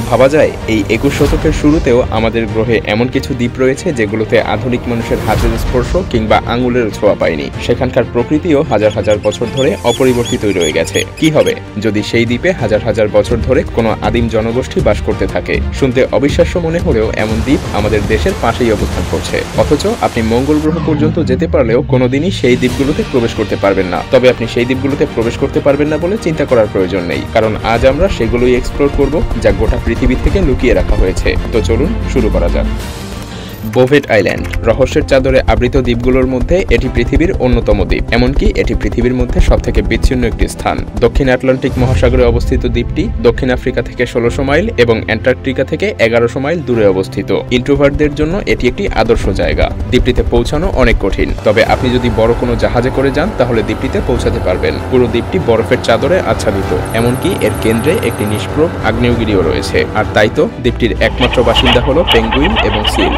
ভাবা যায় এই ২১ শতকের শুরুতেও আমাদের গ্রহে এমন কিছু দ্বীপ রয়েছে যেগুলোতে আধুনিক মানুষের হাতের স্পর্শ কিংবা আঙুলের ছোঁয়া পায়নি। সেখানকার প্রকৃতিও হাজার হাজার বছর ধরে অপরিবর্তিতই রয়ে গেছে। কি হবে যদি সেই দ্বীপে হাজার হাজার বছর ধরে কোনো আদিম জনগোষ্ঠী বাস করতে থাকে? শুনতে অবিশ্বাস্য মনে হলেও এমন দ্বীপ আমাদের দেশের পাশেই অবস্থান করছে। অথচ আপনি মঙ্গল গ্রহ পর্যন্ত যেতে পারলেও কোনোদিনই সেই দ্বীপগুলোতে প্রবেশ করতে পারবেন না। তবে আপনি সেই দ্বীপগুলোতে প্রবেশ করতে পারবেন না বলে চিন্তা করার প্রয়োজন নেই, কারণ আজ আমরা সেগুলোই এক্সপ্লোর করব যা গোটা পৃথিবী থেকে লুকিয়ে রাখা হয়েছে। তো চলুন শুরু করা যাক। বোভেট আইল্যান্ড রহস্যের চাদরে আবৃত দ্বীপগুলোর মধ্যে এটি পৃথিবীর অন্যতম দ্বীপ। এমনকি এটি পৃথিবীর মধ্যে সবথেকে বিচ্ছিন্ন একটি স্থান। দক্ষিণ আটলান্টিক মহাসাগরে অবস্থিত দ্বীপটি দক্ষিণ আফ্রিকা থেকে ১৬০০ মাইল এবং অ্যান্টার্কটিকা থেকে ১১০০ মাইল দূরে অবস্থিত। ইন্ট্রোভার্টদের জন্য এটি একটি আদর্শ জায়গা। দ্বীপটিতে পৌঁছানো অনেক কঠিন, তবে আপনি যদি বড় কোনো জাহাজে করে যান তাহলে দ্বীপটিতে পৌঁছাতে পারবেন। পুরো দ্বীপটি বরফের চাদরে আচ্ছাদিত, এমনকি এর কেন্দ্রে একটি নিষ্প্রভ আগ্নেয়গিরিও রয়েছে। আর তাই তো দ্বীপটির একমাত্র বাসিন্দা হলো পেঙ্গুইন এবং সিল।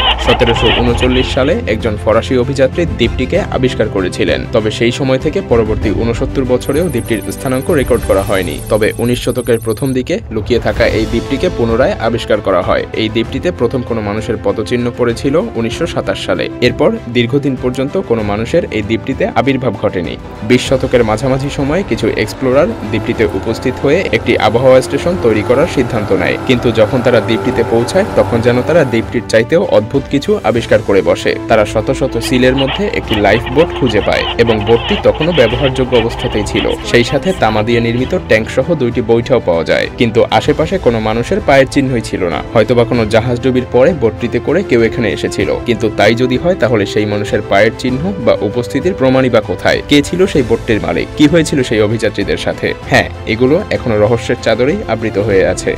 ১৭৩৯ সালে একজন ফরাসি অভিযাত্রী দ্বীপটিকে আবিষ্কার করেছিলেন। তবে সেই সময় থেকে পরবর্তী ৬৯ বছরেও দ্বীপটির স্থানাঙ্ক রেকর্ড করা হয়নি। তবে ১৯ শতকের প্রথম দিকে লুকিয়ে থাকা এই দ্বীপটিকে পুনরায় আবিষ্কার করা হয়। এই দ্বীপটিতে প্রথম কোনো মানুষের পদচিহ্ন পড়েছিল ১৯২৭ সালে। এরপর দীর্ঘদিন পর্যন্ত কোনো মানুষের এই দ্বীপটিতে আবির্ভাব ঘটেনি। ২০ শতকের মাঝামাঝি সময়ে কিছু এক্সপ্লোরার দ্বীপটিতে উপস্থিত হয়ে একটি আবহাওয়া স্টেশন তৈরি করার সিদ্ধান্ত নেয়। কিন্তু যখন তারা দ্বীপটিতে পৌঁছায় তখন যেন তারা দ্বীপটির চাইতেও অদ্ভুত কিছু আবিষ্কার করে বসে। তারা শত শত সিলের মধ্যে একটি লাইফ বোট খুঁজে পায় এবং বোটটি তখনও ব্যবহারযোগ্য অবস্থাতেই ছিল। সেই সাথে তামা দিয়ে নির্মিত ট্যাঙ্ক সহ ২টি বৈঠাও পাওয়া যায়। কিন্তু আশেপাশে কোনো মানুষের পায়ের চিহ্নই ছিল না। হয়তোবা কোনো জাহাজ ডুবির পরে বোটটিতে করে কেউ এখানে এসেছিল। কিন্তু তাই যদি হয় তাহলে সেই মানুষের পায়ের চিহ্ন বা উপস্থিতির প্রমাণই বা কোথায়? কে ছিল সেই বোটটির মালিক? কি হয়েছিল সেই অভিযাত্রীদের সাথে? হ্যাঁ, এগুলো এখনো রহস্যের চাদরেই আবৃত হয়ে আছে।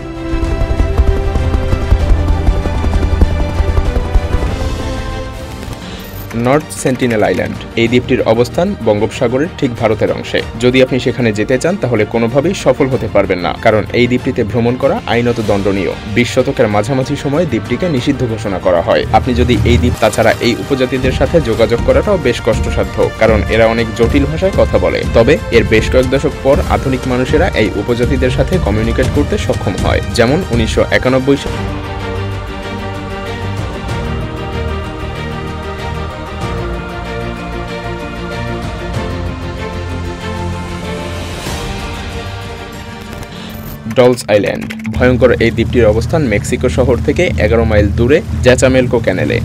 নর্থ সেন্টিনেল আইল্যান্ড এই দ্বীপটির অবস্থান বঙ্গোপসাগরের ঠিক ভারতের অংশে। যদি আপনি সেখানে যেতে চান তাহলে কোনোভাবেই সফল হতে পারবেন না, কারণ এই দ্বীপটিতে ভ্রমণ করা আইনত দণ্ডনীয়। ২০ শতকের মাঝামাঝি সময়ে দ্বীপটিকে নিষিদ্ধ ঘোষণা করা হয়। আপনি যদি এই দ্বীপ তাছাড়া এই উপজাতিদের সাথে যোগাযোগ করাটাও বেশ কষ্টসাধ্য, কারণ এরা অনেক জটিল ভাষায় কথা বলে। তবে এর বেশ কয়েক দশক পর আধুনিক মানুষেরা এই উপজাতিদের সাথে কমিউনিকেট করতে সক্ষম হয়। যেমন ১৯৯১ সালে ডলস আইল্যান্ড ভয়ঙ্কর এই দ্বীপটির অবস্থান মেক্সিকো শহর থেকে ১১ মাইল দূরে জ্যাচামেলকো ক্যানেলে।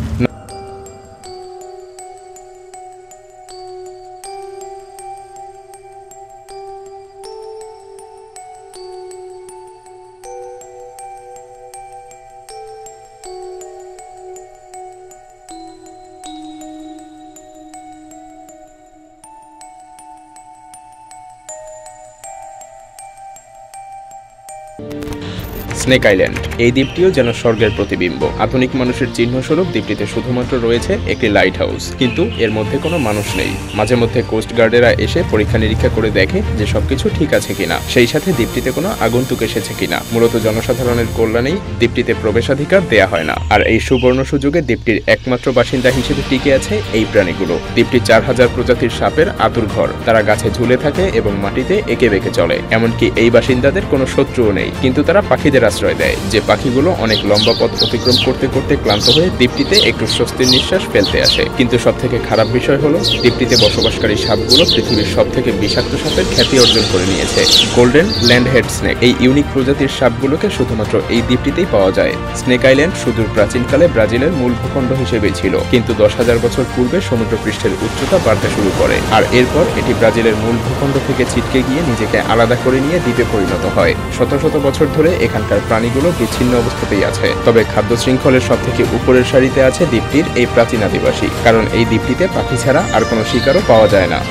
স্নেক আইল্যান্ড এই দ্বীপটিও যেন স্বর্গের প্রতিবিম্ব। আধুনিক মানুষের চিহ্নস্বরূপ দ্বীপটিতে শুধুমাত্র রয়েছে একটি লাইট হাউস, কিন্তু এর মধ্যে কোনো মানুষ নেই। মাঝে মধ্যে কোস্ট গার্ডেরা এসে পরীক্ষা নিরীক্ষা করে দেখে যে সবকিছু ঠিক আছে কিনা, সেই সাথে দ্বীপটিতে কোনো আগন্তুক এসেছে কিনা। মূলত জনসাধারণের কল্যাণেই দ্বীপটিতে প্রবেশাধিকার দেয়া হয় না। আর এই সুবর্ণ সুযোগে দ্বীপটির একমাত্র বাসিন্দা হিসেবে টিকে আছে এই প্রাণীগুলো। দ্বীপটি ৪,০০০ প্রজাতির সাপের আতুর ঘর। তারা গাছে ঝুলে থাকে এবং মাটিতে এঁকে বেঁকে চলে। এমনকি এই বাসিন্দাদের কোনো শত্রুও নেই, কিন্তু তারা পাখিদের আশ্রয় দেয়। যে পাখিগুলো অনেক লম্বা পথ অতিক্রম করতে করতে ক্লান্ত হয়ে দ্বীপটিতে একটু স্বস্তির নিঃশ্বাস ফেলতে আসে। কিন্তু সবথেকে খারাপ বিষয় হলো দ্বীপটিতে বসবাসকারী সাপগুলো পৃথিবীর সবথেকে বিষাক্ত সাপের খ্যাতি অর্জন করে নিয়েছে। গোল্ডেন ল্যান্ডহেড স্নেক এই ইউনিক প্রজাতির সাপগুলোকে শুধুমাত্র এই দ্বীপটিতেই পাওয়া যায়। স্নেক আইল্যান্ড সুদূর প্রাচীনকালে ব্রাজিলের মূল ভূখণ্ড হিসেবেই ছিল, কিন্তু ১০,০০০ বছর পূর্বে সমুদ্রপৃষ্ঠের উচ্চতা বাড়তে শুরু করে। আর এরপর এটি ব্রাজিলের মূল ভূখণ্ড থেকে ছিটকে গিয়ে নিজেকে আলাদা করে নিয়ে দ্বীপে পরিণত হয়। শত শত বছর ধরে এখানকার প্রাণীগুলো বিচ্ছিন্ন অবস্থাতেই আছে। তবে খাদ্য শৃঙ্খলের সবথেকে উপরের সারিতে আছে দ্বীপটির এই প্রাচীন আদিবাসী, কারণ এই দ্বীপটিতে পাখি ছাড়া আর কোনো শিকারও পাওয়া যায় না।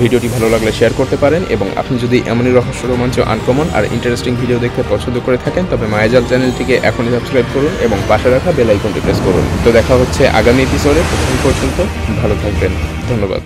ভিডিওটি ভালো লাগলে শেয়ার করতে পারেন, এবং আপনি যদি এমনই রহস্য, রোমাঞ্চ, আনকমন আর ইন্টারেস্টিং ভিডিও দেখতে পছন্দ করে থাকেন তবে মায়াজাল চ্যানেলটিকে এখনই সাবস্ক্রাইব করুন এবং পাশে রাখা বেল আইকনটি প্রেস করুন। তো দেখা হচ্ছে আগামী এপিসোডে। ততক্ষণ পর্যন্ত ভালো থাকবেন। ধন্যবাদ।